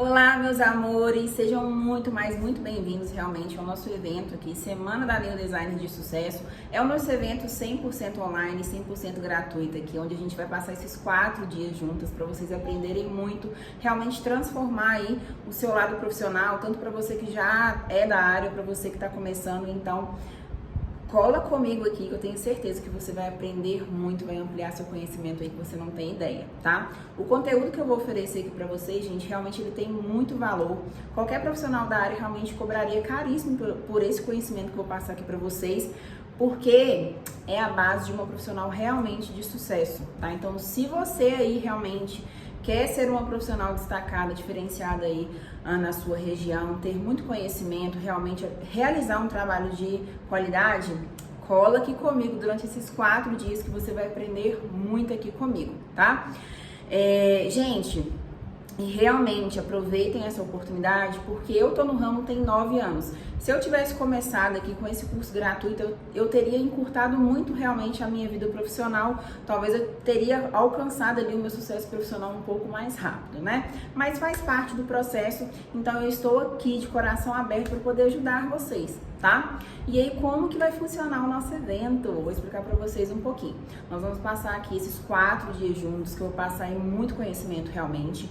Olá, meus amores, sejam muito bem-vindos realmente ao nosso evento aqui, Semana da Neo Design de Sucesso. É o nosso evento 100% online, 100% gratuito aqui, onde a gente vai passar esses 4 dias juntas para vocês aprenderem muito, realmente transformar aí o seu lado profissional, tanto para você que já é da área, para você que está começando. Então, cola comigo aqui que eu tenho certeza que você vai aprender muito, vai ampliar seu conhecimento aí que você não tem ideia, tá? O conteúdo que eu vou oferecer aqui pra vocês, gente, realmente ele tem muito valor. Qualquer profissional da área realmente cobraria caríssimo por esse conhecimento que eu vou passar aqui pra vocês, porque é a base de uma profissional realmente de sucesso, tá? Então, se você aí realmente quer ser uma profissional destacada, diferenciada aí na sua região, ter muito conhecimento, realmente realizar um trabalho de qualidade, cola aqui comigo durante esses 4 dias que você vai aprender muito aqui comigo, tá? Gente, e realmente aproveitem essa oportunidade, porque eu tô no ramo tem 9 anos. Se eu tivesse começado aqui com esse curso gratuito, eu teria encurtado muito realmente a minha vida profissional. Talvez eu teria alcançado ali o meu sucesso profissional um pouco mais rápido, né? Mas faz parte do processo, então eu estou aqui de coração aberto para poder ajudar vocês, tá? E aí, como que vai funcionar o nosso evento? Vou explicar para vocês um pouquinho. Nós vamos passar aqui esses 4 dias juntos, que eu vou passar aí muito conhecimento realmente.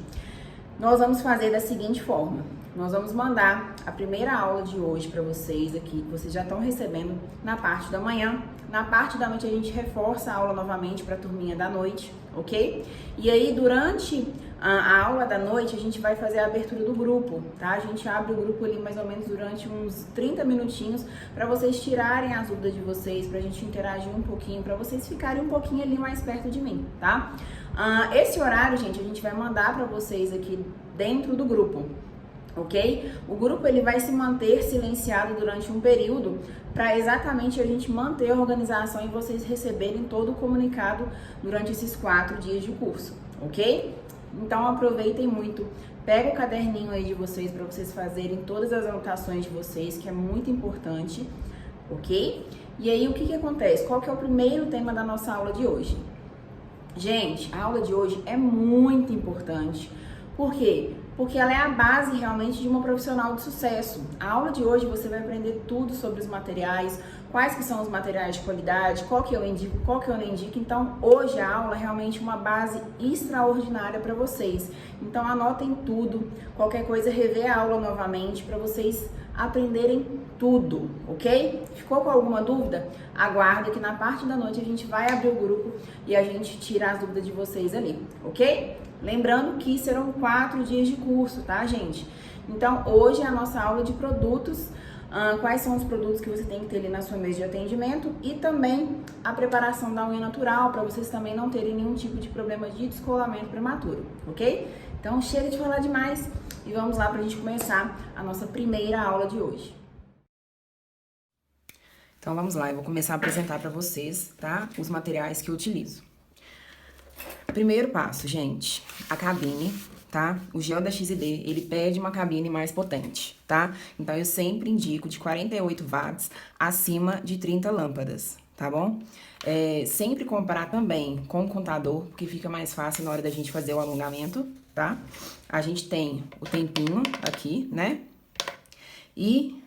Nós vamos fazer da seguinte forma: nós vamos mandar a primeira aula de hoje para vocês aqui, que vocês já estão recebendo na parte da manhã. Na parte da noite a gente reforça a aula novamente para a turminha da noite, ok? E aí durante a aula da noite a gente vai fazer a abertura do grupo, tá? A gente abre o grupo ali mais ou menos durante uns 30 minutinhos para vocês tirarem as dúvidas de vocês, pra gente interagir um pouquinho, para vocês ficarem um pouquinho ali mais perto de mim, tá? Esse horário, gente, a gente vai mandar para vocês aqui dentro do grupo, ok? O grupo ele vai se manter silenciado durante um período para exatamente a gente manter a organização e vocês receberem todo o comunicado durante esses 4 dias de curso, ok? Então aproveitem muito, pega o caderninho aí de vocês para vocês fazerem todas as anotações de vocês, que é muito importante, ok? E aí o que acontece? Qual que é o primeiro tema da nossa aula de hoje? Gente, a aula de hoje é muito importante. Por quê? Porque ela é a base realmente de uma profissional de sucesso. A aula de hoje você vai aprender tudo sobre os materiais, quais que são os materiais de qualidade, qual que eu indico, qual que eu não indico. Então, hoje a aula é realmente uma base extraordinária para vocês. Então, anotem tudo, qualquer coisa, rever a aula novamente para vocês aprenderem tudo, ok? Ficou com alguma dúvida? Aguarda que na parte da noite a gente vai abrir o grupo e a gente tira as dúvidas de vocês ali, ok? Lembrando que serão 4 dias de curso, tá, gente? Então, hoje é a nossa aula de produtos, quais são os produtos que você tem que ter ali na sua mesa de atendimento e também a preparação da unha natural, para vocês também não terem nenhum tipo de problema de descolamento prematuro, ok? Então, chega de falar demais e vamos lá para a gente começar a nossa primeira aula de hoje. Então, vamos lá, eu vou começar a apresentar para vocês, tá, os materiais que eu utilizo. Primeiro passo, gente, a cabine, tá? O gel da XD, ele pede uma cabine mais potente, tá? Então, eu sempre indico de 48 watts acima de 30 lâmpadas, tá bom? Sempre comprar também com o contador, porque fica mais fácil na hora da gente fazer o alongamento, tá? A gente tem o tempinho aqui, né? E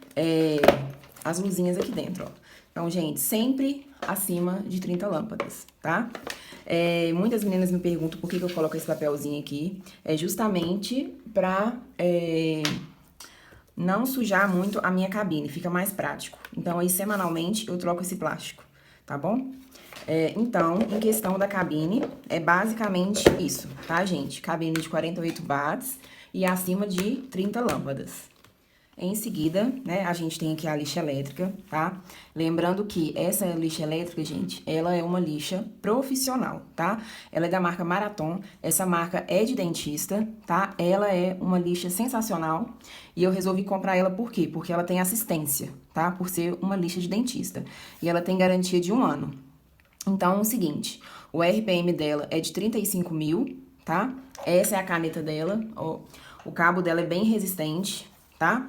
as luzinhas aqui dentro, ó. Então, gente, sempre acima de 30 lâmpadas, tá? Muitas meninas me perguntam por que eu coloco esse papelzinho aqui. É justamente pra não sujar muito a minha cabine, fica mais prático. Então, aí, semanalmente, eu troco esse plástico, tá bom? Então, em questão da cabine, é basicamente isso, tá, gente? Cabine de 48 watts e acima de 30 lâmpadas. Em seguida, né, a gente tem aqui a lixa elétrica, tá? Lembrando que essa lixa elétrica, gente, ela é uma lixa profissional, tá? Ela é da marca Marathon, essa marca é de dentista, tá? Ela é uma lixa sensacional e eu resolvi comprar ela por quê? Porque ela tem assistência, tá? Por ser uma lixa de dentista. E ela tem garantia de 1 ano. Então, é o seguinte, o RPM dela é de 35 mil, tá? Essa é a caneta dela, ó. O cabo dela é bem resistente, tá?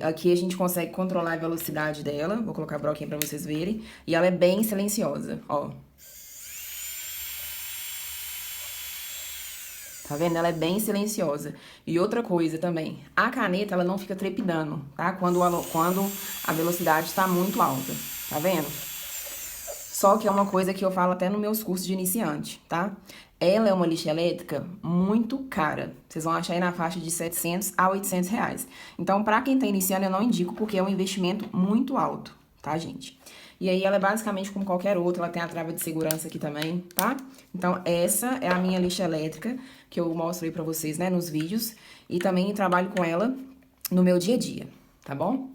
Aqui a gente consegue controlar a velocidade dela. Vou colocar a broquinha pra vocês verem. E ela é bem silenciosa, ó. Tá vendo? Ela é bem silenciosa. E outra coisa também, a caneta, ela não fica trepidando, tá? Quando a velocidade está muito alta, tá vendo? Só que é uma coisa que eu falo até nos meus cursos de iniciante, tá? Ela é uma lixa elétrica muito cara. Vocês vão achar aí na faixa de 700 a 800 reais. Então, pra quem tá iniciando, eu não indico, porque é um investimento muito alto, tá, gente? E aí, ela é basicamente como qualquer outra, ela tem a trava de segurança aqui também, tá? Então, essa é a minha lixa elétrica, que eu mostro aí pra vocês, né, nos vídeos. E também trabalho com ela no meu dia a dia, tá bom?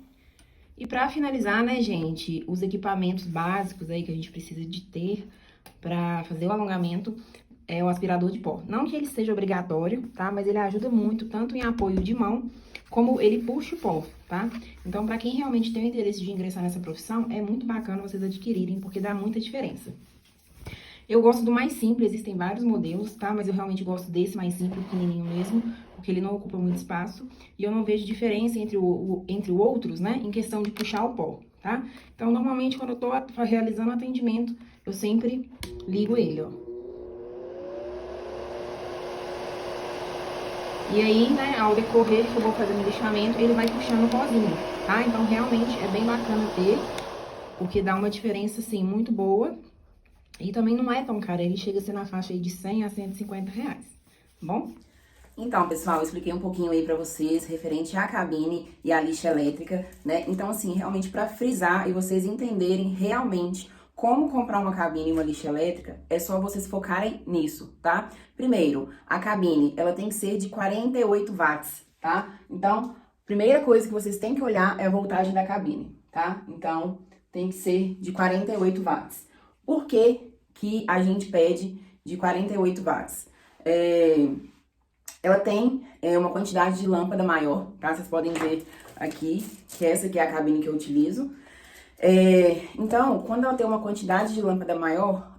E pra finalizar, né, gente, os equipamentos básicos aí que a gente precisa de ter pra fazer o alongamento é o aspirador de pó. Não que ele seja obrigatório, tá? Mas ele ajuda muito, tanto em apoio de mão, como ele puxa o pó, tá? Então, pra quem realmente tem o interesse de ingressar nessa profissão, é muito bacana vocês adquirirem, porque dá muita diferença. Eu gosto do mais simples, existem vários modelos, tá? Mas eu realmente gosto desse mais simples, pequenininho mesmo, porque ele não ocupa muito espaço. E eu não vejo diferença entre outros, né? Em questão de puxar o pó, tá? Então, normalmente, quando eu tô realizando atendimento, eu sempre ligo ele, ó. E aí, né, ao decorrer que eu vou fazendo o lixamento, ele vai puxando o pozinho, tá? Então, realmente, é bem bacana ter, porque dá uma diferença, assim, muito boa. E também não é tão caro, ele chega a ser na faixa aí de 100 a 150 reais, tá bom? Então, pessoal, eu expliquei um pouquinho aí pra vocês, referente à cabine e à lixa elétrica, né? Então, assim, realmente pra frisar e vocês entenderem realmente como comprar uma cabine e uma lixa elétrica, é só vocês focarem nisso, tá? Primeiro, a cabine, ela tem que ser de 48 watts, tá? Então, primeira coisa que vocês têm que olhar é a voltagem da cabine, tá? Então, tem que ser de 48 watts. Por que que a gente pede de 48 watts? Ela tem uma quantidade de lâmpada maior, tá? Vocês podem ver aqui, que essa aqui é a cabine que eu utilizo. Então, quando ela tem uma quantidade de lâmpada maior,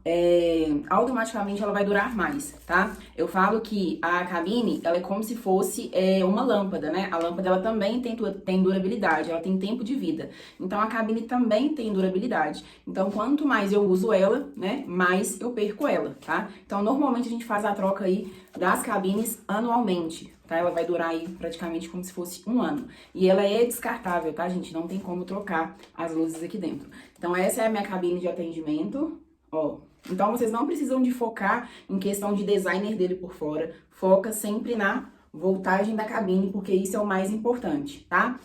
automaticamente ela vai durar mais, tá? Eu falo que a cabine, ela é como se fosse uma lâmpada, né? A lâmpada, ela também tem durabilidade, ela tem tempo de vida. Então, a cabine também tem durabilidade. Então, quanto mais eu uso ela, né, mais eu perco ela, tá? Então, normalmente a gente faz a troca aí das cabines anualmente, tá? Ela vai durar aí praticamente como se fosse um ano. E ela é descartável, tá, gente? Não tem como trocar as luzes aqui dentro. Então, essa é a minha cabine de atendimento, ó. Então, vocês não precisam de focar em questão de designer dele por fora. Foca sempre na voltagem da cabine, porque isso é o mais importante, tá?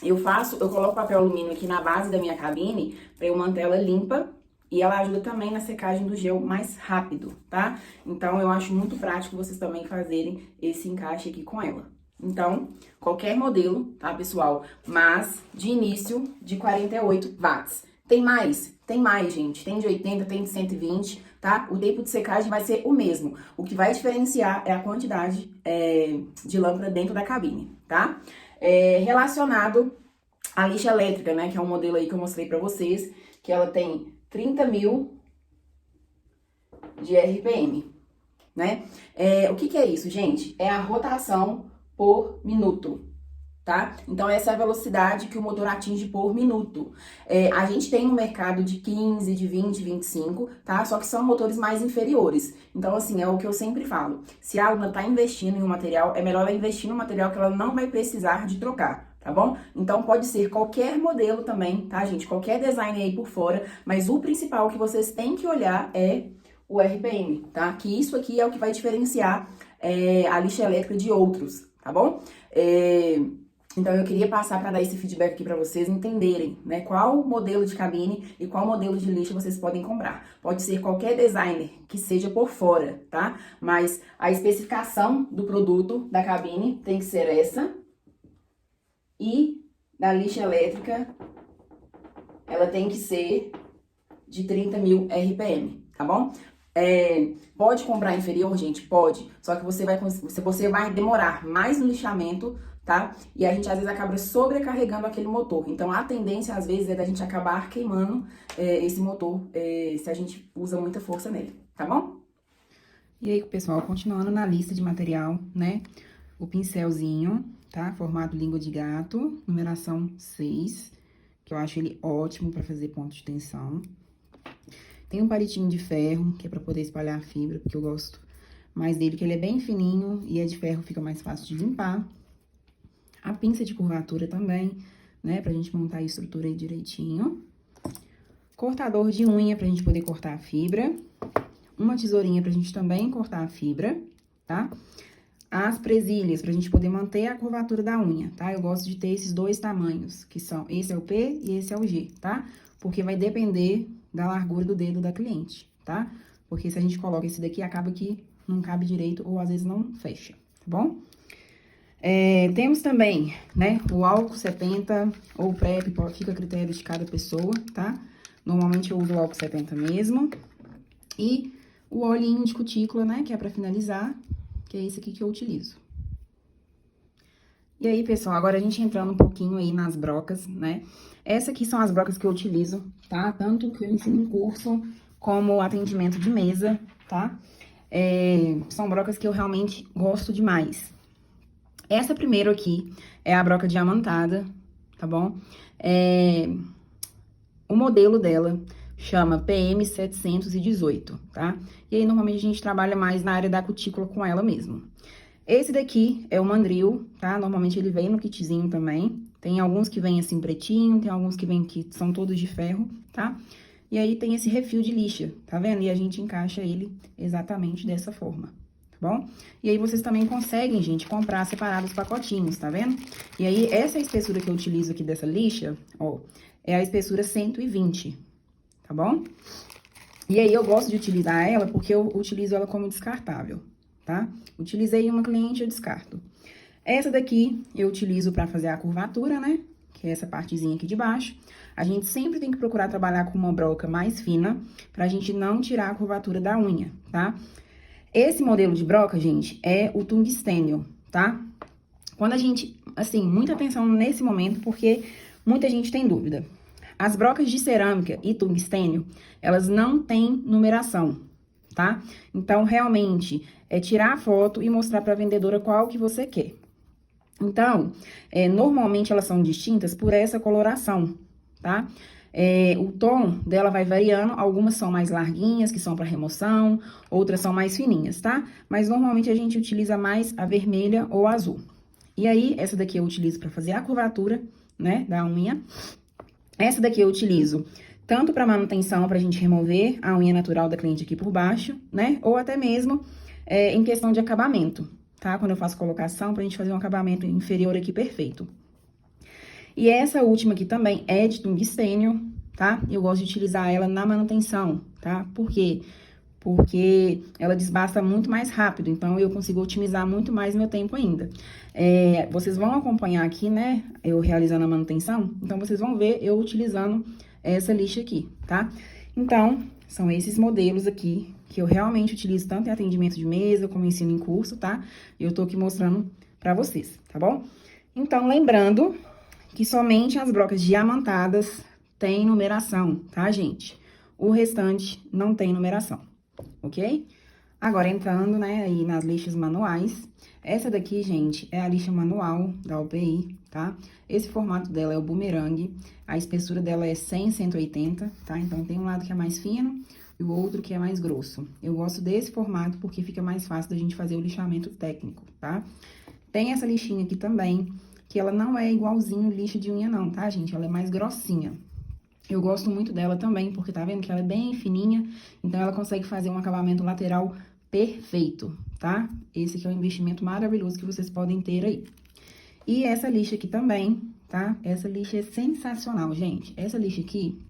Eu coloco papel alumínio aqui na base da minha cabine pra eu manter ela limpa. E ela ajuda também na secagem do gel mais rápido, tá? Então, eu acho muito prático vocês também fazerem esse encaixe aqui com ela. Então, qualquer modelo, tá, pessoal? Mas, de início, de 48 watts. Tem mais? Tem mais, gente. Tem de 80, tem de 120, tá? O tempo de secagem vai ser o mesmo. O que vai diferenciar é a quantidade de lâmpada dentro da cabine, tá? Relacionado à lixa elétrica, né? Que é um modelo aí que eu mostrei pra vocês, que ela tem 30.000 de RPM, né? O que é isso, gente? É a rotação por minuto, tá? Então, essa é a velocidade que o motor atinge por minuto. A gente tem um mercado de 15, de 20, 25, tá? Só que são motores mais inferiores. Então, assim, é o que eu sempre falo. Se a aluna tá investindo em um material, é melhor ela investir no material que ela não vai precisar de trocar. Tá bom? Então, pode ser qualquer modelo também, tá, gente? Qualquer design aí por fora, mas o principal que vocês têm que olhar é o RPM, tá? Que isso aqui é o que vai diferenciar a lixa elétrica de outros, tá bom? Então, eu queria passar para dar esse feedback aqui para vocês entenderem, né? Qual modelo de cabine e qual modelo de lixa vocês podem comprar. Pode ser qualquer designer que seja por fora, tá? Mas a especificação do produto da cabine tem que ser essa. E da lixa elétrica, ela tem que ser de 30.000 RPM, tá bom? Pode comprar inferior, gente? Pode. Só que você vai demorar mais no lixamento, tá? E a gente, às vezes, acaba sobrecarregando aquele motor. Então, a tendência, às vezes, é da gente acabar queimando esse motor se a gente usa muita força nele, tá bom? E aí, pessoal, continuando na lista de material, né? O pincelzinho, tá? Formato língua de gato, numeração 6, que eu acho ele ótimo pra fazer ponto de tensão. Tem um palitinho de ferro, que é pra poder espalhar a fibra, porque eu gosto mais dele, que ele é bem fininho e é de ferro, fica mais fácil de limpar. A pinça de curvatura também, né, pra gente montar a estrutura aí direitinho. Cortador de unha pra gente poder cortar a fibra. Uma tesourinha pra gente também cortar a fibra, tá? As presilhas pra gente poder manter a curvatura da unha, tá? Eu gosto de ter esses dois tamanhos, que são, esse é o P e esse é o G, tá? Porque vai depender da largura do dedo da cliente, tá? Porque se a gente coloca esse daqui, acaba que não cabe direito ou às vezes não fecha, tá bom? Temos também, né, o álcool 70 ou PrEP, fica a critério de cada pessoa, tá? Normalmente eu uso o álcool 70 mesmo. E o olhinho de cutícula, né, que é pra finalizar, que é esse aqui que eu utilizo. E aí, pessoal, agora a gente entrando um pouquinho aí nas brocas, né? Essas aqui são as brocas que eu utilizo, tá? Tanto que eu ensino em curso, como atendimento de mesa, tá? São brocas que eu realmente gosto demais. Essa primeiro aqui é a broca diamantada, tá bom? O modelo dela chama PM 718, tá? E aí, normalmente, a gente trabalha mais na área da cutícula com ela mesmo. Esse daqui é o mandril, tá? Normalmente, ele vem no kitzinho também. Tem alguns que vêm assim pretinho, tem alguns que vêm que são todos de ferro, tá? E aí, tem esse refil de lixa, tá vendo? E a gente encaixa ele exatamente dessa forma, tá bom? E aí, vocês também conseguem, gente, comprar separados pacotinhos, tá vendo? E aí, essa espessura que eu utilizo aqui dessa lixa, ó, é a espessura 120, tá bom? E aí, eu gosto de utilizar ela porque eu utilizo ela como descartável, tá? Utilizei uma cliente, eu descarto. Essa daqui, eu utilizo pra fazer a curvatura, né? Que é essa partezinha aqui de baixo. A gente sempre tem que procurar trabalhar com uma broca mais fina, pra gente não tirar a curvatura da unha, tá? Esse modelo de broca, gente, é o tungstênio, tá? Quando a gente, assim, muita atenção nesse momento, porque muita gente tem dúvida. As brocas de cerâmica e tungstênio, elas não têm numeração, tá? Então, realmente, é tirar a foto e mostrar pra vendedora qual que você quer. Então, normalmente elas são distintas por essa coloração, tá? O tom dela vai variando, algumas são mais larguinhas, que são para remoção, outras são mais fininhas, tá? Mas normalmente a gente utiliza mais a vermelha ou a azul. E aí, essa daqui eu utilizo para fazer a curvatura, né, da unha. Essa daqui eu utilizo tanto para manutenção, pra gente remover a unha natural da cliente aqui por baixo, né? Ou até mesmo em questão de acabamento, tá? Quando eu faço colocação, pra gente fazer um acabamento inferior aqui perfeito. E essa última aqui também é de tungstênio, tá? Eu gosto de utilizar ela na manutenção, tá? Por quê? Porque ela desbasta muito mais rápido, então eu consigo otimizar muito mais meu tempo ainda. Vocês vão acompanhar aqui, né, eu realizando a manutenção, então vocês vão ver eu utilizando essa lixa aqui, tá? Então, são esses modelos aqui que eu realmente utilizo tanto em atendimento de mesa como ensino em curso, tá? Eu tô aqui mostrando pra vocês, tá bom? Então, lembrando que somente as brocas diamantadas têm numeração, tá, gente? O restante não tem numeração, ok? Agora, entrando, né, aí nas lixas manuais. Essa daqui, gente, é a lixa manual da UPI, tá? Esse formato dela é o bumerangue. A espessura dela é 100/180, tá? Então, tem um lado que é mais fino e o outro que é mais grosso. Eu gosto desse formato porque fica mais fácil da gente fazer o lixamento técnico, tá? Tem essa lixinha aqui também, que ela não é igualzinho lixa de unha não, tá, gente? Ela é mais grossinha. Eu gosto muito dela também, porque tá vendo que ela é bem fininha, então ela consegue fazer um acabamento lateral perfeito, tá? Esse aqui é um investimento maravilhoso que vocês podem ter aí. E essa lixa aqui também, tá? Essa lixa é sensacional, gente. Essa lixa aqui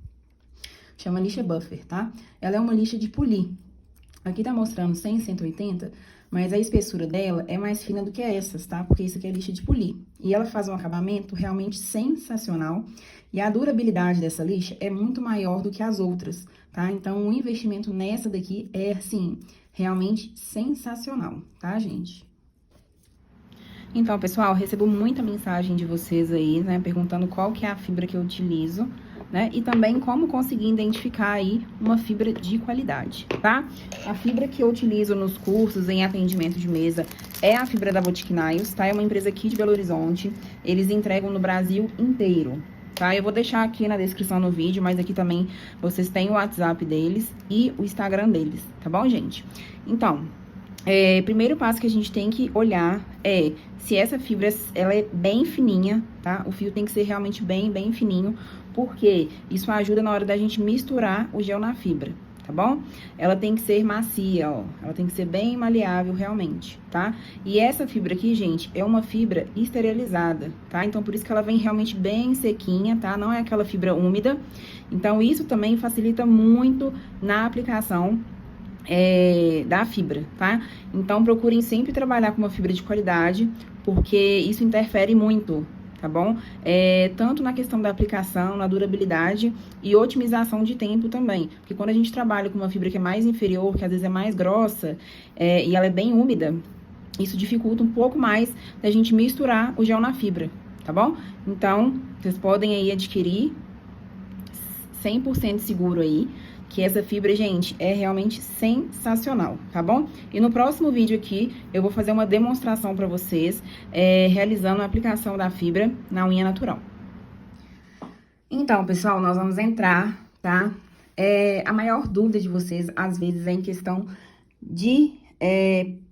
chama lixa buffer, tá? Ela é uma lixa de polir. Aqui tá mostrando 100/180, mas a espessura dela é mais fina do que essas, tá? Porque isso aqui é lixa de polir. E ela faz um acabamento realmente sensacional. E a durabilidade dessa lixa é muito maior do que as outras, tá? Então, o investimento nessa daqui é, assim, realmente sensacional, tá, gente? Então, pessoal, recebo muita mensagem de vocês aí, né? Perguntando qual que é a fibra que eu utilizo, né? E também como conseguir identificar aí uma fibra de qualidade, tá? A fibra que eu utilizo nos cursos, em atendimento de mesa, é a fibra da Boutique Nails, tá? É uma empresa aqui de Belo Horizonte. Eles entregam no Brasil inteiro, tá? Eu vou deixar aqui na descrição do vídeo, mas aqui também vocês têm o WhatsApp deles e o Instagram deles, tá bom, gente? Então, Primeiro passo que a gente tem que olhar é se essa fibra ela é bem fininha, tá? O fio tem que ser realmente bem fininho, porque isso ajuda na hora da gente misturar o gel na fibra, tá bom? Ela tem que ser macia, ó. Ela tem que ser bem maleável realmente, tá? E essa fibra aqui, gente, é uma fibra esterilizada, tá? Então, por isso que ela vem realmente bem sequinha, tá? Não é aquela fibra úmida. Então, isso também facilita muito na aplicação da fibra, tá? Então, procurem sempre trabalhar com uma fibra de qualidade, porque isso interfere muito, tá bom? Tanto na questão da aplicação, na durabilidade e otimização de tempo também. Porque quando a gente trabalha com uma fibra que é mais inferior, que às vezes é mais grossa, e ela é bem úmida, isso dificulta um pouco mais da gente misturar o gel na fibra, tá bom? Então, vocês podem aí adquirir 100% seguro aí, que essa fibra, gente, é realmente sensacional, tá bom? E no próximo vídeo aqui, eu vou fazer uma demonstração pra vocês, realizando a aplicação da fibra na unha natural. Então, pessoal, nós vamos entrar, tá? A maior dúvida de vocês, às vezes, é em questão de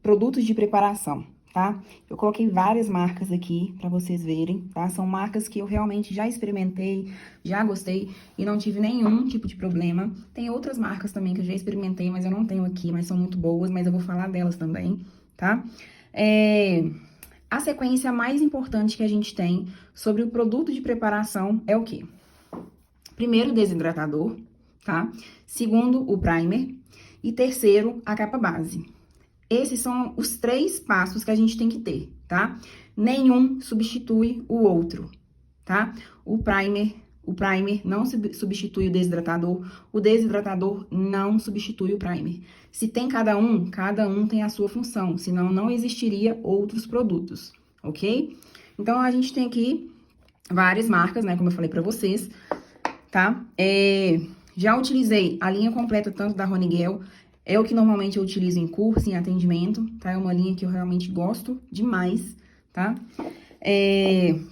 produtos de preparação, tá? Eu coloquei várias marcas aqui pra vocês verem, tá? São marcas que eu realmente já experimentei, já gostei e não tive nenhum tipo de problema. Tem outras marcas também que eu já experimentei, mas eu não tenho aqui, mas são muito boas, mas eu vou falar delas também, tá? A sequência mais importante que a gente tem sobre o produto de preparação é o quê? Primeiro, o desidratador, tá? Segundo, o primer. E terceiro, a capa base. Esses são os 3 passos que a gente tem que ter, tá? Nenhum substitui o outro, tá? O primer não substitui o desidratador não substitui o primer. Se tem cada um tem a sua função, senão não existiria outros produtos, ok? Então, a gente tem aqui várias marcas, né, como eu falei pra vocês, tá? Já utilizei a linha completa tanto da Honigel, é o que normalmente eu utilizo em curso, em atendimento, tá? É uma linha que eu realmente gosto demais, tá?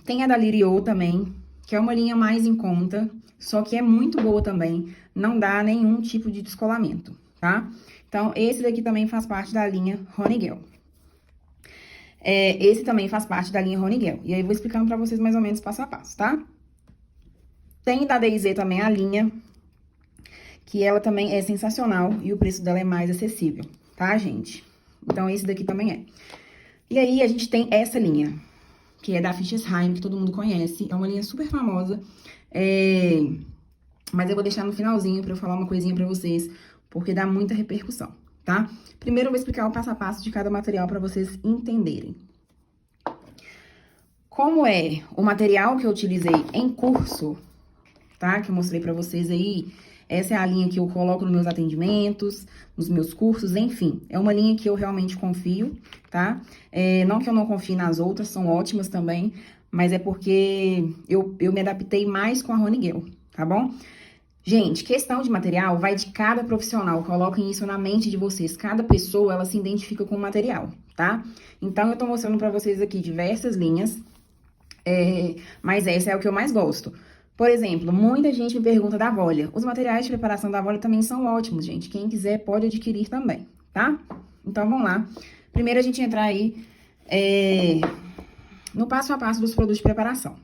Tem a da Liriot também, que é uma linha mais em conta, só que é muito boa também, não dá nenhum tipo de descolamento, tá? Então, esse daqui também faz parte da linha Honigel. Esse também faz parte da linha Honigel. E aí, eu vou explicando pra vocês mais ou menos passo a passo, tá? Tem da D&Z também a linha, que ela também é sensacional e o preço dela é mais acessível, tá, gente? Então, esse daqui também é. E aí, a gente tem essa linha, que é da Fischheim, que todo mundo conhece. É uma linha super famosa, mas eu vou deixar no finalzinho pra eu falar uma coisinha pra vocês, porque dá muita repercussão, tá? Primeiro, eu vou explicar o passo a passo de cada material pra vocês entenderem. Como é o material que eu utilizei em curso, tá? Que eu mostrei pra vocês aí. Essa é a linha que eu coloco nos meus atendimentos, nos meus cursos, enfim. É uma linha que eu realmente confio, tá? Não que eu não confie nas outras, são ótimas também, mas é porque eu me adaptei mais com a Honigel, tá bom? Gente, questão de material vai de cada profissional, coloquem isso na mente de vocês. Cada pessoa, ela se identifica com o material, tá? Então, eu tô mostrando pra vocês aqui diversas linhas, mas essa é o que eu mais gosto. Por exemplo, muita gente me pergunta da Volia. Os materiais de preparação da Volia também são ótimos, gente. Quem quiser pode adquirir também, tá? Então, vamos lá. Primeiro, a gente entrar aí no passo a passo dos produtos de preparação.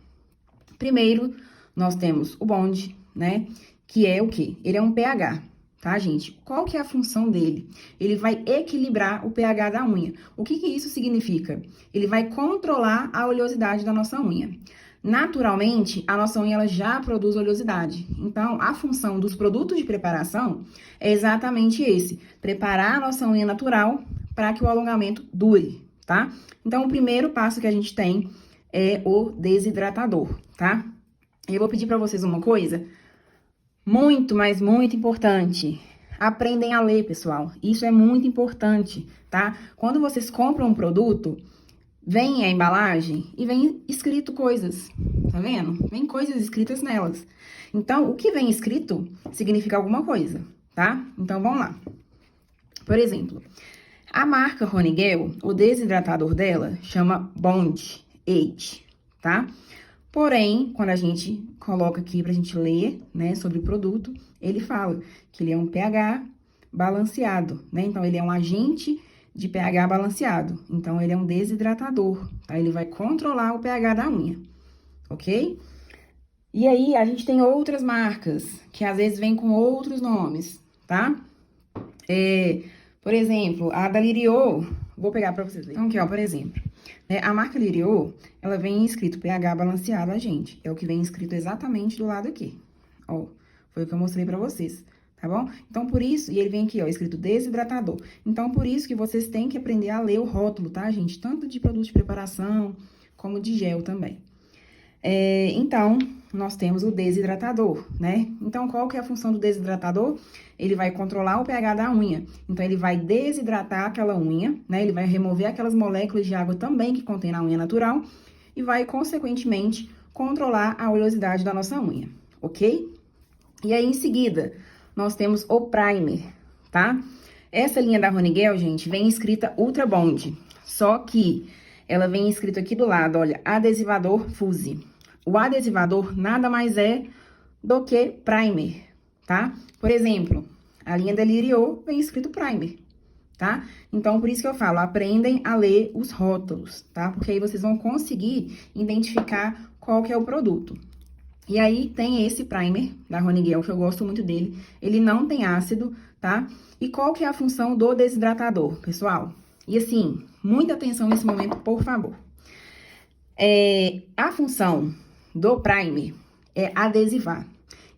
Primeiro, nós temos o Bond, né? Que é o quê? Ele é um pH, tá, gente? Qual que é a função dele? Ele vai equilibrar o pH da unha. O que que isso significa? Ele vai controlar a oleosidade da nossa unha. Naturalmente, a nossa unha ela já produz oleosidade. Então, a função dos produtos de preparação é exatamente esse: preparar a nossa unha natural para que o alongamento dure, tá? Então, o primeiro passo que a gente tem é o desidratador, tá? Eu vou pedir para vocês uma coisa muito, mas muito importante. Aprendem a ler, pessoal. Isso é muito importante, tá? Quando vocês compram um produto, vem a embalagem e vem escrito coisas, tá vendo? Vem coisas escritas nelas. Então, o que vem escrito significa alguma coisa, tá? Então, vamos lá. Por exemplo, a marca Honigel, o desidratador dela chama Bond Age, tá? Porém, quando a gente coloca aqui pra gente ler, né, sobre o produto, ele fala que ele é um pH balanceado, né? Então, ele é um agente de pH balanceado. Então, ele é um desidratador, tá? Ele vai controlar o pH da unha, ok? E aí, a gente tem outras marcas, que às vezes vêm com outros nomes, tá? Por exemplo, a da Liriô, vou pegar pra vocês verem. Então, aqui, ó, por exemplo, né, a marca Liriô, ela vem escrito pH balanceado, gente. É o que vem escrito exatamente do lado aqui. Ó, foi o que eu mostrei pra vocês, tá bom? Então, por isso, e ele vem aqui, ó, escrito desidratador. Então, por isso que vocês têm que aprender a ler o rótulo, tá, gente? Tanto de produto de preparação, como de gel também. Então, nós temos o desidratador, né? Então, qual que é a função do desidratador? Ele vai controlar o pH da unha. Então, ele vai desidratar aquela unha, né? Ele vai remover aquelas moléculas de água também que contém na unha natural e vai, consequentemente, controlar a oleosidade da nossa unha, ok? E aí, em seguida, nós temos o primer, tá? Essa linha da Honigel, gente, vem escrita Ultra Bond, só que ela vem escrito aqui do lado, olha, adesivador Fuse. O adesivador nada mais é do que primer, tá? Por exemplo, a linha da Liriô vem escrito primer, tá? Então, por isso que eu falo, aprendem a ler os rótulos, tá? Porque aí vocês vão conseguir identificar qual que é o produto. E aí, tem esse primer da Honigel, que eu gosto muito dele. Ele não tem ácido, tá? E qual que é a função do desidratador, pessoal? E assim, muita atenção nesse momento, por favor. A função do primer é adesivar.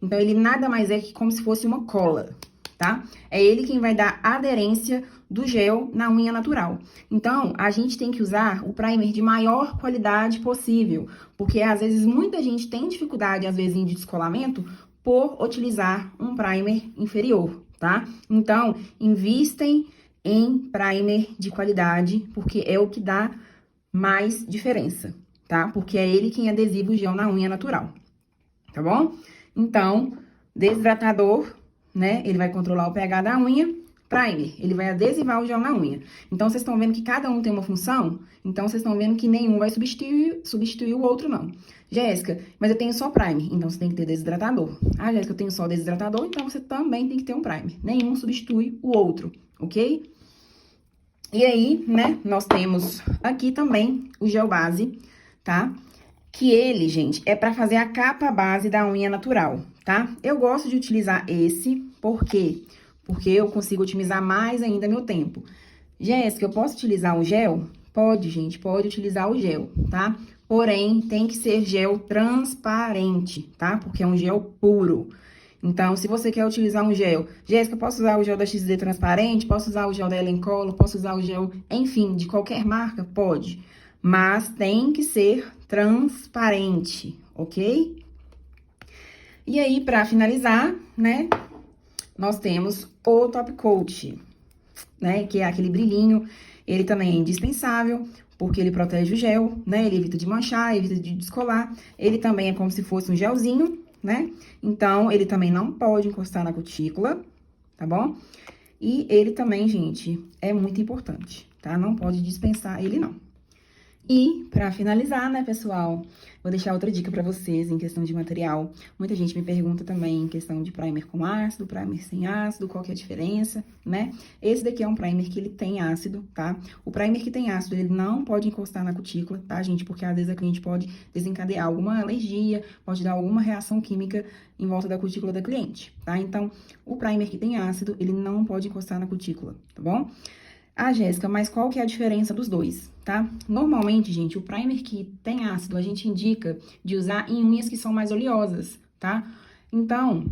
Então, ele nada mais é que como se fosse uma cola, tá? É ele quem vai dar aderência do gel na unha natural. Então, a gente tem que usar o primer de maior qualidade possível, porque às vezes muita gente tem dificuldade, às vezes, de descolamento por utilizar um primer inferior, tá? Então, invistem em primer de qualidade, porque é o que dá mais diferença, tá? Porque é ele quem adesiva o gel na unha natural, tá bom? Então, desidratador, né? Ele vai controlar o pH da unha. Primer, ele vai adesivar o gel na unha. Então, vocês estão vendo que cada um tem uma função? Então, vocês estão vendo que nenhum vai substituir o outro, não. Jéssica, mas eu tenho só primer, então você tem que ter desidratador. Ah, Jéssica, eu tenho só desidratador, então você também tem que ter um primer. Nenhum substitui o outro, ok? E aí, né, nós temos aqui também o gel base, tá? Que ele, gente, é pra fazer a capa base da unha natural, tá? Eu gosto de utilizar esse, por quê? Porque eu consigo otimizar mais ainda meu tempo. Jéssica, eu posso utilizar o gel? Pode, gente, pode utilizar o gel, tá? Porém, tem que ser gel transparente, tá? Porque é um gel puro. Então, se você quer utilizar um gel, Jéssica, posso usar o gel da XD transparente? Posso usar o gel da Ellen Color? Posso usar o gel, enfim, de qualquer marca? Pode. Mas tem que ser transparente, ok? E aí, pra finalizar, né, nós temos o Top Coat, né, que é aquele brilhinho. Ele também é indispensável, porque ele protege o gel, né, ele evita de manchar, evita de descolar. Ele também é como se fosse um gelzinho, né? Então, ele também não pode encostar na cutícula, tá bom? E ele também, gente, é muito importante, tá? Não pode dispensar ele, não. E, pra finalizar, né, pessoal, vou deixar outra dica pra vocês em questão de material. Muita gente me pergunta também em questão de primer com ácido, primer sem ácido, qual que é a diferença, né? Esse daqui é um primer que ele tem ácido, tá? O primer que tem ácido, ele não pode encostar na cutícula, tá, gente? Porque às vezes a cliente pode desencadear alguma alergia, pode dar alguma reação química em volta da cutícula da cliente, tá? Então, o primer que tem ácido, ele não pode encostar na cutícula, tá bom? Ah, Jéssica, mas qual que é a diferença dos dois, tá? Normalmente, gente, o primer que tem ácido, a gente indica de usar em unhas que são mais oleosas, tá? Então,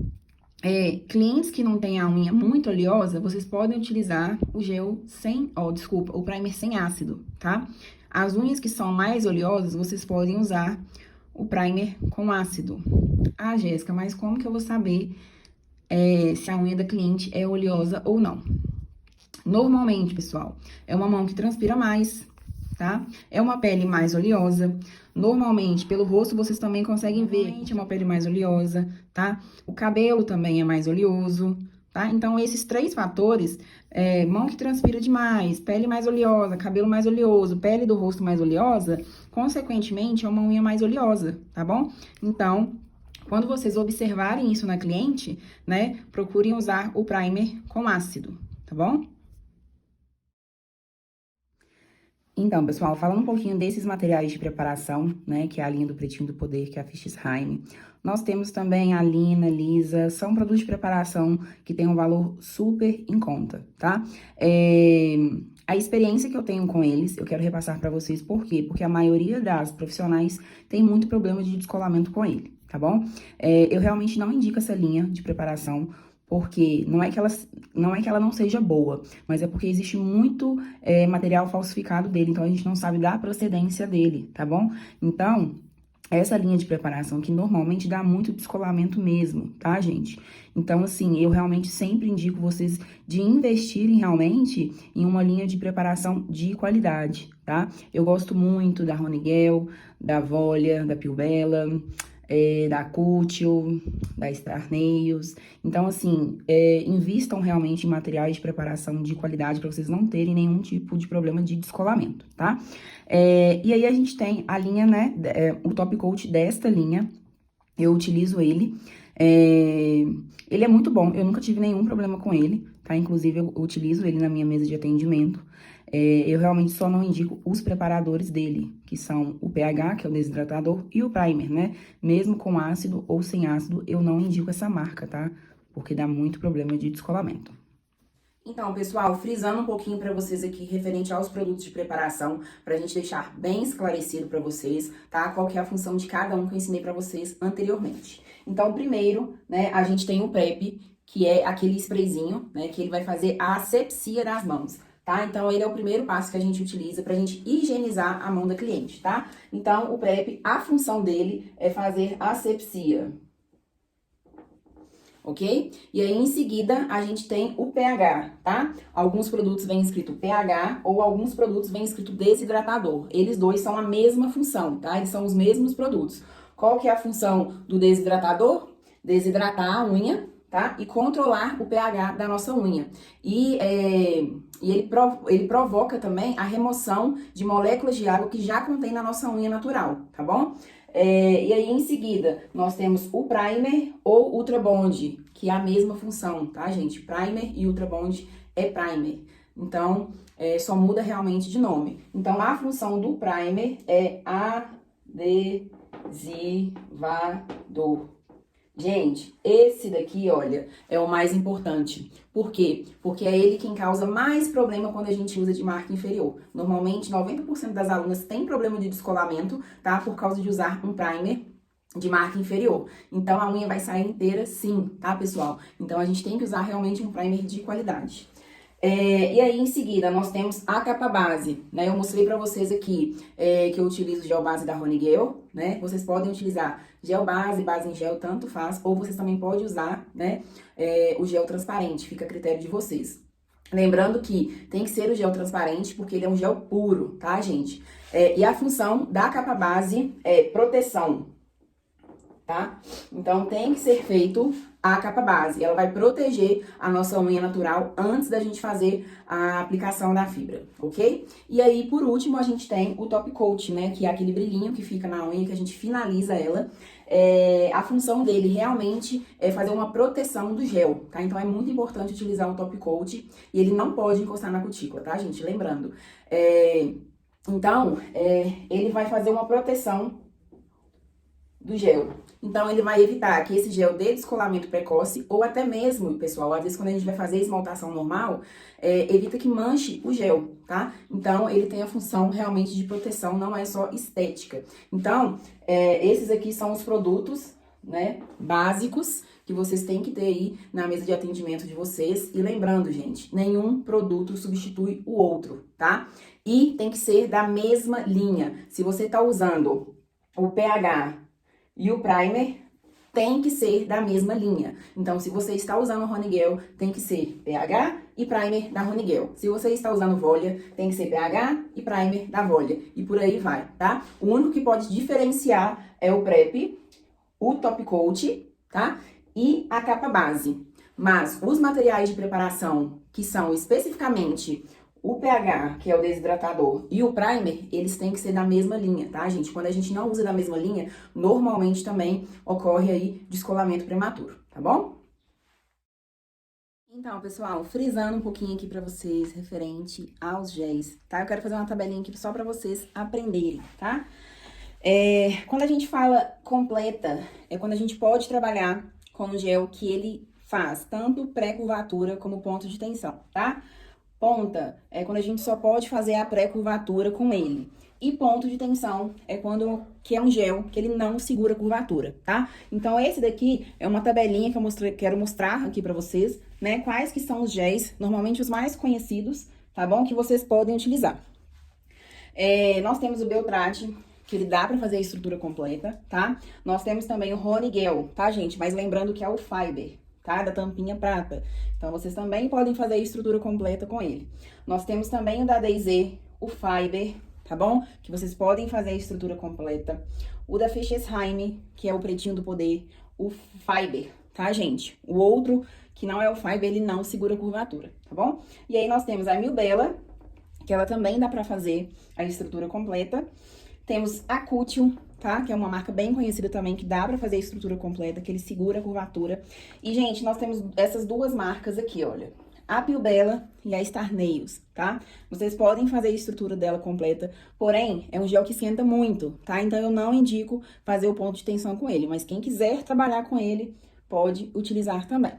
clientes que não têm a unha muito oleosa, vocês podem utilizar o gel sem, o primer sem ácido, tá? As unhas que são mais oleosas, vocês podem usar o primer com ácido. Ah, Jéssica, mas como que eu vou saber se a unha da cliente é oleosa ou não? Normalmente, pessoal, é uma mão que transpira mais, tá? É uma pele mais oleosa. Normalmente, pelo rosto, vocês também conseguem ver que é uma pele mais oleosa, tá? O cabelo também é mais oleoso, tá? Então, esses três fatores, mão que transpira demais, pele mais oleosa, cabelo mais oleoso, pele do rosto mais oleosa, consequentemente, é uma unha mais oleosa, tá bom? Então, quando vocês observarem isso na cliente, né, procurem usar o primer com ácido, tá bom? Então, pessoal, falando um pouquinho desses materiais de preparação, né, que é a linha do Pretinho do Poder, que é a Fischsheim, nós temos também a Lina, Lisa, são produtos de preparação que têm um valor super em conta, tá? A experiência que eu tenho com eles, eu quero repassar para vocês, por quê? Porque a maioria das profissionais tem muito problema de descolamento com ele, tá bom? Eu realmente não indico essa linha de preparação, porque não é que ela não seja boa, mas é porque existe muito material falsificado dele, então a gente não sabe da procedência dele, tá bom? Então, essa linha de preparação que normalmente dá muito descolamento mesmo, tá, gente? Então, assim, eu realmente sempre indico vocês de investirem realmente em uma linha de preparação de qualidade, tá? Eu gosto muito da Honigel, da Volia, da Pilbella, da Cútil, da Star Nails. Então, assim, invistam realmente em materiais de preparação de qualidade para vocês não terem nenhum tipo de problema de descolamento, tá? E aí a gente tem a linha, né, o Top Coat desta linha, eu utilizo ele. Ele é muito bom, eu nunca tive nenhum problema com ele, tá? Inclusive, eu utilizo ele na minha mesa de atendimento. Eu realmente só não indico os preparadores dele, que são o pH, que é o desidratador, e o primer, né? Mesmo com ácido ou sem ácido, eu não indico essa marca, tá? Porque dá muito problema de descolamento. Então, pessoal, frisando um pouquinho para vocês aqui, referente aos produtos de preparação, para a gente deixar bem esclarecido para vocês, tá? Qual que é a função de cada um que eu ensinei para vocês anteriormente. Então, primeiro, né, a gente tem o PrEP, que é aquele sprayzinho, né, que ele vai fazer a asepsia das mãos, tá? Então, ele é o primeiro passo que a gente utiliza pra gente higienizar a mão da cliente, tá? Então, o PrEP, a função dele é fazer asepsia, ok? E aí, em seguida, a gente tem o pH, tá? Alguns produtos vêm escrito pH ou alguns produtos vêm escrito desidratador. Eles dois são a mesma função, tá? Eles são os mesmos produtos. Qual que é a função do desidratador? Desidratar a unha, tá? E controlar o pH da nossa unha. E ele provoca também a remoção de moléculas de água que já contém na nossa unha natural, tá bom? E aí, em seguida, nós temos o primer ou Ultra Bond, que é a mesma função, tá, gente? Primer e Ultra Bond é primer. Então, só muda realmente de nome. Então, a função do primer é adesivador. Gente, esse daqui, olha, é o mais importante. Por quê? Porque é ele quem causa mais problema quando a gente usa de marca inferior. Normalmente, 90% das alunas têm problema de descolamento, tá? Por causa de usar um primer de marca inferior. Então, a unha vai sair inteira sim, tá, pessoal? Então, a gente tem que usar realmente um primer de qualidade. E aí, em seguida, nós temos a capa base, né? Eu mostrei pra vocês aqui que eu utilizo gel base da Honigel, né? Vocês podem utilizar gel base, base em gel, tanto faz. Ou vocês também podem usar, né, o gel transparente, fica a critério de vocês. Lembrando que tem que ser o gel transparente, porque ele é um gel puro, tá, gente? E a função da capa base é proteção, tá? Então, tem que ser feito a capa base. Ela vai proteger a nossa unha natural antes da gente fazer a aplicação da fibra, ok? E aí, por último, a gente tem o top coat, né? Que é aquele brilhinho que fica na unha, que a gente finaliza ela. A função dele realmente é fazer uma proteção do gel, tá? Então, é muito importante utilizar o top coat e ele não pode encostar na cutícula, tá, gente? Lembrando. Então, ele vai fazer uma proteção do gel. Então, ele vai evitar que esse gel dê descolamento precoce, ou até mesmo, pessoal, às vezes quando a gente vai fazer esmaltação normal, evita que manche o gel, tá? Então, ele tem a função realmente de proteção, não é só estética. Então, esses aqui são os produtos, né, básicos que vocês têm que ter aí na mesa de atendimento de vocês. E lembrando, gente, nenhum produto substitui o outro, tá? E tem que ser da mesma linha. Se você tá usando o pH e o primer, tem que ser da mesma linha. Então, se você está usando o Honigel, tem que ser pH e primer da Honigel. Se você está usando Volia, tem que ser pH e primer da Volia. E por aí vai, tá? O único que pode diferenciar é o PrEP, o Top Coat, tá? E a capa base. Mas os materiais de preparação, que são especificamente o pH, que é o desidratador, e o primer, eles têm que ser da mesma linha, tá, gente? Quando a gente não usa da mesma linha, normalmente também ocorre aí descolamento prematuro, tá bom? Então, pessoal, frisando um pouquinho aqui pra vocês, referente aos géis, tá? Eu quero fazer uma tabelinha aqui só pra vocês aprenderem, tá? Quando a gente fala completa, é quando a gente pode trabalhar com o gel que ele faz tanto pré-curvatura como ponto de tensão, tá? Ponta é quando a gente só pode fazer a pré-curvatura com ele. E ponto de tensão é quando que é um gel que ele não segura curvatura, tá? Então, esse daqui é uma tabelinha que eu quero mostrar aqui pra vocês, né? Quais que são os géis, normalmente os mais conhecidos, tá bom? Que vocês podem utilizar. Nós temos o Beltrade, que ele dá pra fazer a estrutura completa, tá? Nós temos também o Honigel, tá, gente? Mas lembrando que é o Fiber, tá? Da tampinha prata. Então, vocês também podem fazer a estrutura completa com ele. Nós temos também o da DayZ, o Fiber, tá bom? Que vocês podem fazer a estrutura completa. O da Fechesheim, que é o pretinho do poder, o Fiber, tá, gente? O outro, que não é o Fiber, ele não segura curvatura, tá bom? E aí, nós temos a Milbella, que ela também dá pra fazer a estrutura completa. Temos a Cutium, tá? Que é uma marca bem conhecida também, que dá pra fazer a estrutura completa, que ele segura a curvatura. E, gente, nós temos essas duas marcas aqui, olha. A Pilbella e a Star Nails, tá? Vocês podem fazer a estrutura dela completa, porém, é um gel que esquenta muito, tá? Então, eu não indico fazer o ponto de tensão com ele, mas quem quiser trabalhar com ele, pode utilizar também.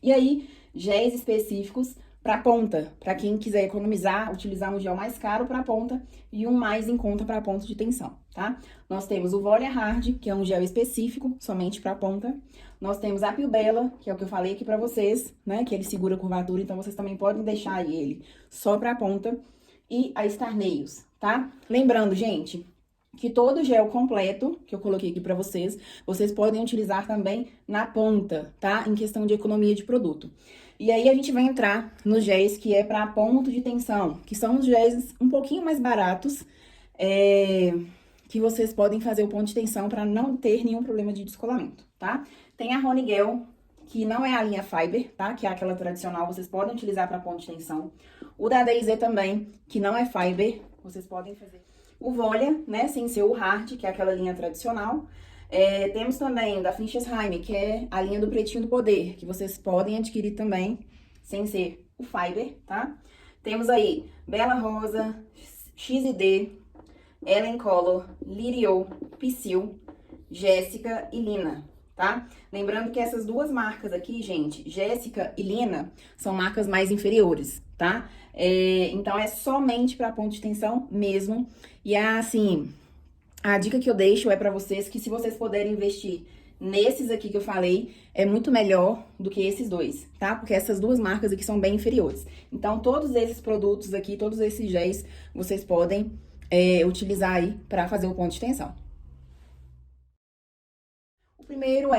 E aí, géis específicos para ponta, para quem quiser economizar, utilizar um gel mais caro para ponta e um mais em conta para ponto de tensão, tá? Nós temos o Volia Hard, que é um gel específico, somente para ponta. Nós temos a Pilbella, que é o que eu falei aqui para vocês, né? Que ele segura a curvatura, então vocês também podem deixar ele só para ponta. E a Star Nails, tá? Lembrando, gente, que todo gel completo, que eu coloquei aqui pra vocês podem utilizar também na ponta, tá? Em questão de economia de produto. E aí, a gente vai entrar nos géis que é pra ponto de tensão, que são os géis um pouquinho mais baratos, que vocês podem fazer o ponto de tensão pra não ter nenhum problema de descolamento, tá? Tem a Honigel, que não é a linha Fiber, tá? Que é aquela tradicional, vocês podem utilizar pra ponto de tensão. O da DayZ também, que não é Fiber, vocês podem fazer. O Volia, né, sem ser o Hard, que é aquela linha tradicional. Temos também o da Fechesheim, que é a linha do Pretinho do Poder, que vocês podem adquirir também, sem ser o Fiber, tá? Temos aí Bela Rosa, XD, Ellen Color, Lirio, Psyll, Jéssica e Lina, tá? Lembrando que essas duas marcas aqui, gente, Jéssica e Lina, são marcas mais inferiores, tá? Então, é somente para ponto de tensão mesmo. E, assim, a dica que eu deixo é para vocês que se vocês puderem investir nesses aqui que eu falei, é muito melhor do que esses dois, tá? Porque essas duas marcas aqui são bem inferiores. Então, todos esses produtos aqui, todos esses géis, vocês podem utilizar aí para fazer o ponto de tensão. O primeiro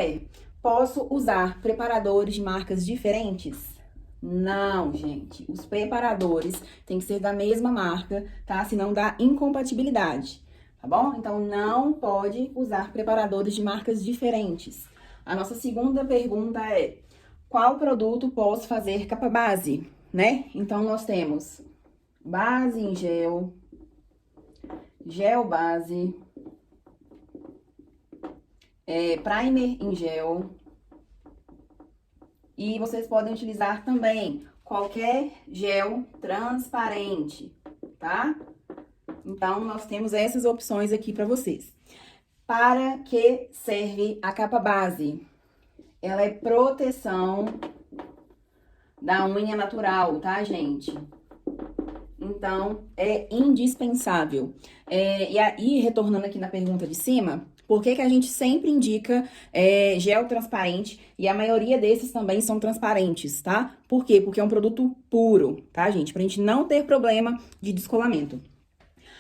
posso usar preparadores de marcas diferentes? Não, gente. Os preparadores têm que ser da mesma marca, tá? Senão dá incompatibilidade, tá bom? Então, não pode usar preparadores de marcas diferentes. A nossa segunda pergunta é: qual produto posso fazer capa base, né? Então, nós temos base em gel, gel base, primer em gel. E vocês podem utilizar também qualquer gel transparente, tá? Então, nós temos essas opções aqui para vocês. Para que serve a capa base? Ela é proteção da unha natural, tá, gente? Então, é indispensável. E aí, retornando aqui na pergunta de cima, por que a gente sempre indica gel transparente e a maioria desses também são transparentes, tá? Por quê? Porque é um produto puro, tá, gente? Pra gente não ter problema de descolamento.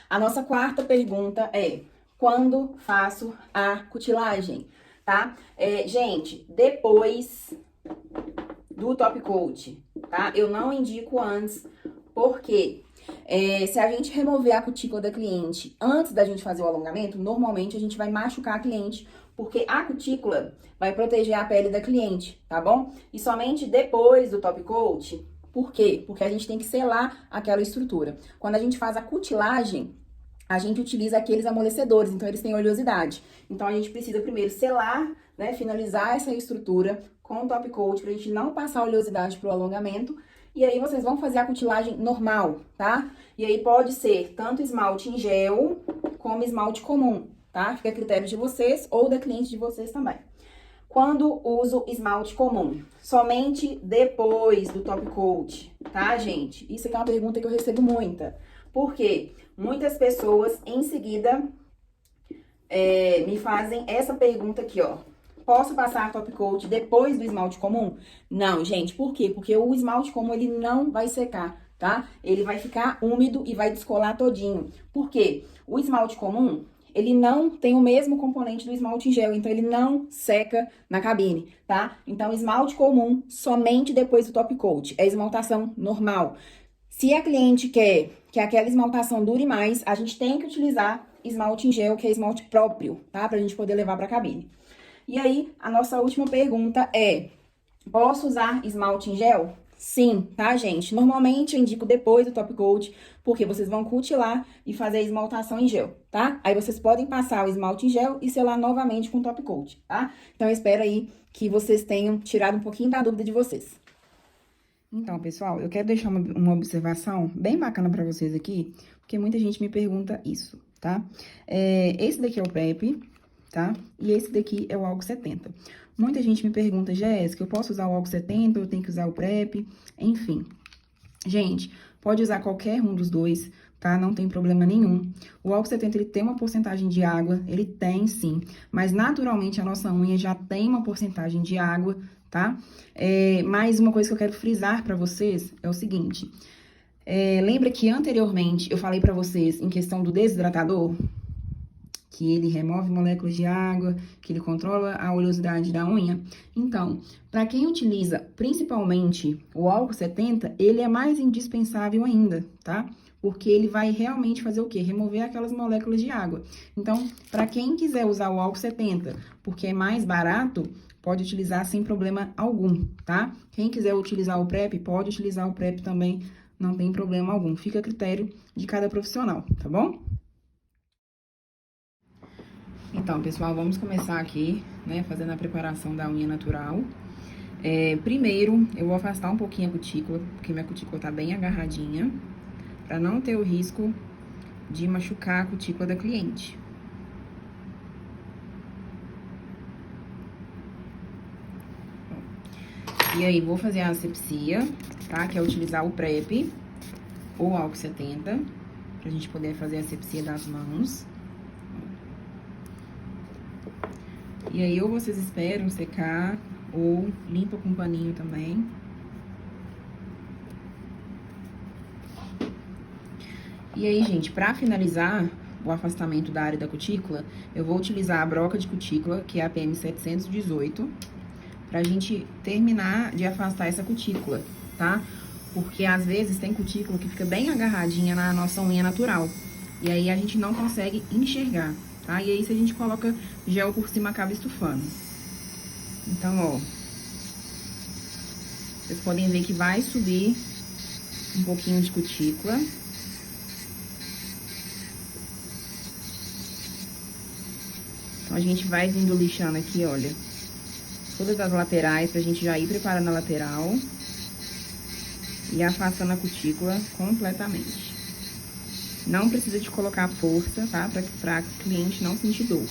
A nossa quarta pergunta é: quando faço a cutilagem, tá? Gente, depois do top coat, tá? Eu não indico antes, porque se a gente remover a cutícula da cliente antes da gente fazer o alongamento, normalmente a gente vai machucar a cliente, porque a cutícula vai proteger a pele da cliente, tá bom? E somente depois do top coat. Por quê? Porque a gente tem que selar aquela estrutura. Quando a gente faz a cutilagem, a gente utiliza aqueles amolecedores, então eles têm oleosidade. Então, a gente precisa primeiro selar, né, finalizar essa estrutura com o top coat pra gente não passar oleosidade pro alongamento. E aí vocês vão fazer a cutilagem normal, tá? E aí pode ser tanto esmalte em gel como esmalte comum, tá? Fica a critério de vocês ou da cliente de vocês também. Quando uso esmalte comum? Somente depois do top coat, tá, gente? Isso aqui é uma pergunta que eu recebo muita. Por quê? Muitas pessoas em seguida me fazem essa pergunta aqui, ó. Posso passar top coat depois do esmalte comum? Não, gente, por quê? Porque o esmalte comum, ele não vai secar, tá? Ele vai ficar úmido e vai descolar todinho. Por quê? O esmalte comum, ele não tem o mesmo componente do esmalte em gel, então ele não seca na cabine, tá? Então, esmalte comum somente depois do top coat, é esmaltação normal. Se a cliente quer que aquela esmaltação dure mais, a gente tem que utilizar esmalte em gel, que é esmalte próprio, tá? Pra gente poder levar pra cabine. E aí, a nossa última pergunta é: posso usar esmalte em gel? Sim, tá, gente? Normalmente eu indico depois do top coat, porque vocês vão cutilar e fazer a esmaltação em gel, tá? Aí vocês podem passar o esmalte em gel e selar novamente com top coat, tá? Então, eu espero aí que vocês tenham tirado um pouquinho da dúvida de vocês. Então, pessoal, eu quero deixar uma observação bem bacana pra vocês aqui, porque muita gente me pergunta isso, tá? Esse daqui é o PrEP, tá? E esse daqui é o álcool 70. Muita gente me pergunta, Jéssica, eu posso usar o álcool 70 ou eu tenho que usar o PrEP? Enfim, gente, pode usar qualquer um dos dois, tá? Não tem problema nenhum. O álcool 70, ele tem uma porcentagem de água, ele tem sim, mas naturalmente a nossa unha já tem uma porcentagem de água, tá? Mais uma coisa que eu quero frisar pra vocês é o seguinte, lembra que anteriormente eu falei pra vocês em questão do desidratador, que ele remove moléculas de água, que ele controla a oleosidade da unha? Então, para quem utiliza principalmente o álcool 70, ele é mais indispensável ainda, tá? Porque ele vai realmente fazer o quê? Remover aquelas moléculas de água. Então, para quem quiser usar o álcool 70, porque é mais barato, pode utilizar sem problema algum, tá? Quem quiser utilizar o PrEP, pode utilizar o PrEP também, não tem problema algum. Fica a critério de cada profissional, tá bom? Então, pessoal, vamos começar aqui, né, fazendo a preparação da unha natural. Primeiro, eu vou afastar um pouquinho a cutícula, porque minha cutícula tá bem agarradinha, pra não ter o risco de machucar a cutícula da cliente. E aí, vou fazer a asepsia, tá? Que é utilizar o PrEP ou álcool 70, pra gente poder fazer a asepsia das mãos. E aí, ou vocês esperam secar, ou limpa com um paninho também. E aí, gente, pra finalizar o afastamento da área da cutícula, eu vou utilizar a broca de cutícula, que é a PM 718, pra gente terminar de afastar essa cutícula, tá? Porque às vezes tem cutícula que fica bem agarradinha na nossa unha natural. E aí a gente não consegue enxergar, tá? E aí se a gente coloca gel por cima, acaba estufando. Então, ó, vocês podem ver que vai subir um pouquinho de cutícula. Então, a gente vai vindo lixando aqui, olha, todas as laterais, pra gente já ir preparando a lateral e afastando a cutícula completamente. Não precisa de colocar força, tá? Pra cliente não sentir dor.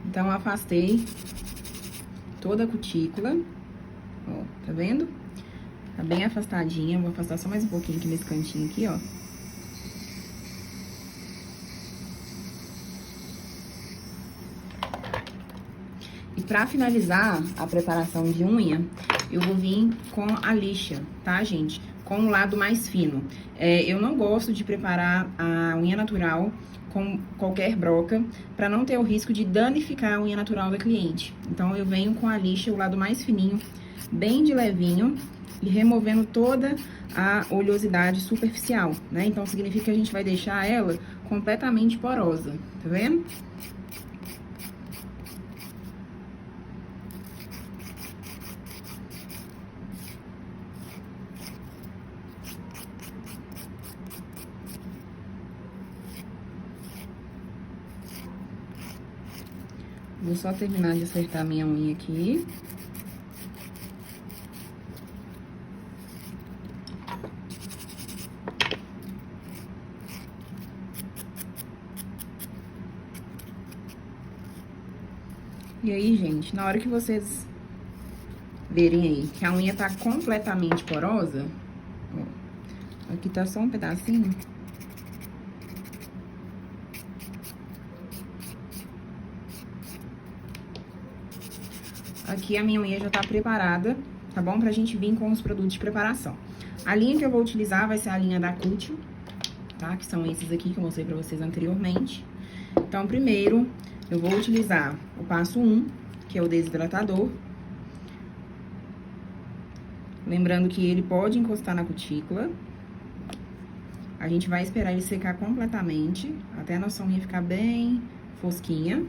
Então, eu afastei toda a cutícula, ó, tá vendo? Tá bem afastadinha, vou afastar só mais um pouquinho aqui nesse cantinho aqui, ó. E pra finalizar a preparação de unha, eu vou vir com a lixa, tá, gente? Com o lado mais fino. Eu não gosto de preparar a unha natural com qualquer broca, pra não ter o risco de danificar a unha natural da cliente. Então, eu venho com a lixa, o lado mais fininho, bem de levinho, e removendo toda a oleosidade superficial, né? Então, significa que a gente vai deixar ela completamente porosa, tá vendo? Vou só terminar de acertar a minha unha aqui. E aí, gente, na hora que vocês verem aí que a unha tá completamente porosa, ó, aqui tá só um pedacinho. Aqui a minha unha já tá preparada, tá bom? Pra gente vir com os produtos de preparação. A linha que eu vou utilizar vai ser a linha da Cútil, tá? Que são esses aqui que eu mostrei pra vocês anteriormente. Então, primeiro, eu vou utilizar o passo 1, que é o desidratador. Lembrando que ele pode encostar na cutícula. A gente vai esperar ele secar completamente, até a nossa unha ficar bem fosquinha.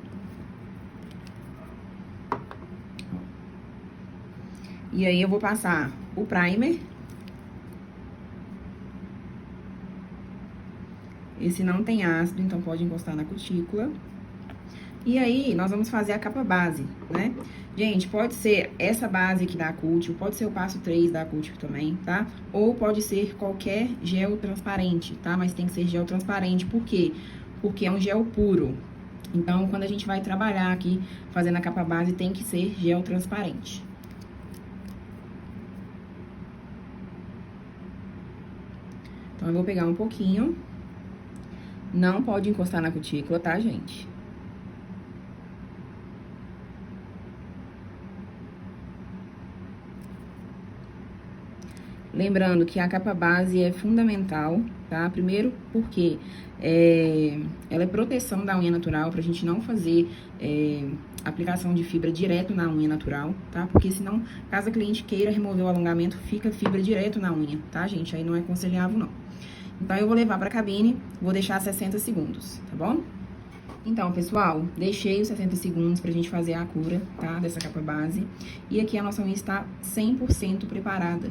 E aí, eu vou passar o primer. Esse não tem ácido, então pode encostar na cutícula. E aí, nós vamos fazer a capa base, né? Gente, pode ser essa base aqui da Cútil, pode ser o passo 3 da Cútil também, tá? Ou pode ser qualquer gel transparente, tá? Mas tem que ser gel transparente, por quê? Porque é um gel puro. Então, quando a gente vai trabalhar aqui, fazendo a capa base, tem que ser gel transparente. Então, eu vou pegar um pouquinho. Não pode encostar na cutícula, tá, gente? Lembrando que a capa base é fundamental, tá? Primeiro porque ela é proteção da unha natural, pra gente não fazer aplicação de fibra direto na unha natural, tá? Porque senão, caso a cliente queira remover o alongamento, fica fibra direto na unha, tá, gente? Aí não é aconselhável, não. Então, eu vou levar pra cabine, vou deixar 60 segundos, tá bom? Então, pessoal, deixei os 60 segundos pra gente fazer a cura, tá? Dessa capa base. E aqui a nossa unha está 100% preparada,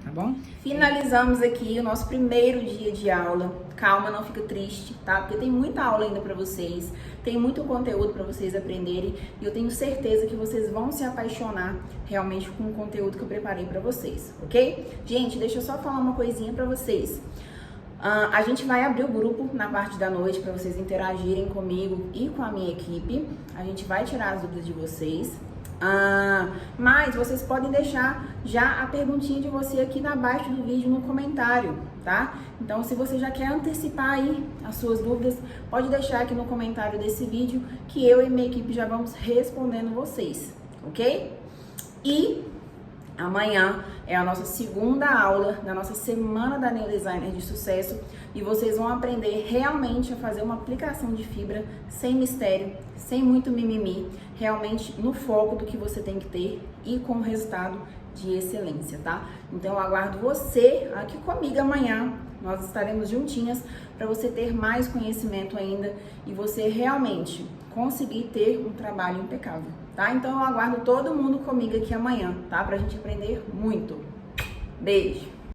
tá bom? Finalizamos aqui o nosso primeiro dia de aula. Calma, não fica triste, tá? Porque tem muita aula ainda pra vocês, tem muito conteúdo pra vocês aprenderem e eu tenho certeza que vocês vão se apaixonar realmente com o conteúdo que eu preparei pra vocês, ok? Gente, deixa eu só falar uma coisinha pra vocês. A gente vai abrir o grupo na parte da noite para vocês interagirem comigo e com a minha equipe. A gente vai tirar as dúvidas de vocês. Mas vocês podem deixar já a perguntinha de você aqui abaixo do vídeo no comentário, tá? Então, se você já quer antecipar aí as suas dúvidas, pode deixar aqui no comentário desse vídeo que eu e minha equipe já vamos respondendo vocês, ok? E amanhã é a nossa segunda aula da nossa Semana da Nail Designer de Sucesso e vocês vão aprender realmente a fazer uma aplicação de fibra sem mistério, sem muito mimimi, realmente no foco do que você tem que ter e com resultado de excelência, tá? Então eu aguardo você aqui comigo amanhã, nós estaremos juntinhas para você ter mais conhecimento ainda e você realmente conseguir ter um trabalho impecável, tá? Então eu aguardo todo mundo comigo aqui amanhã, tá? Pra gente aprender muito. Beijo!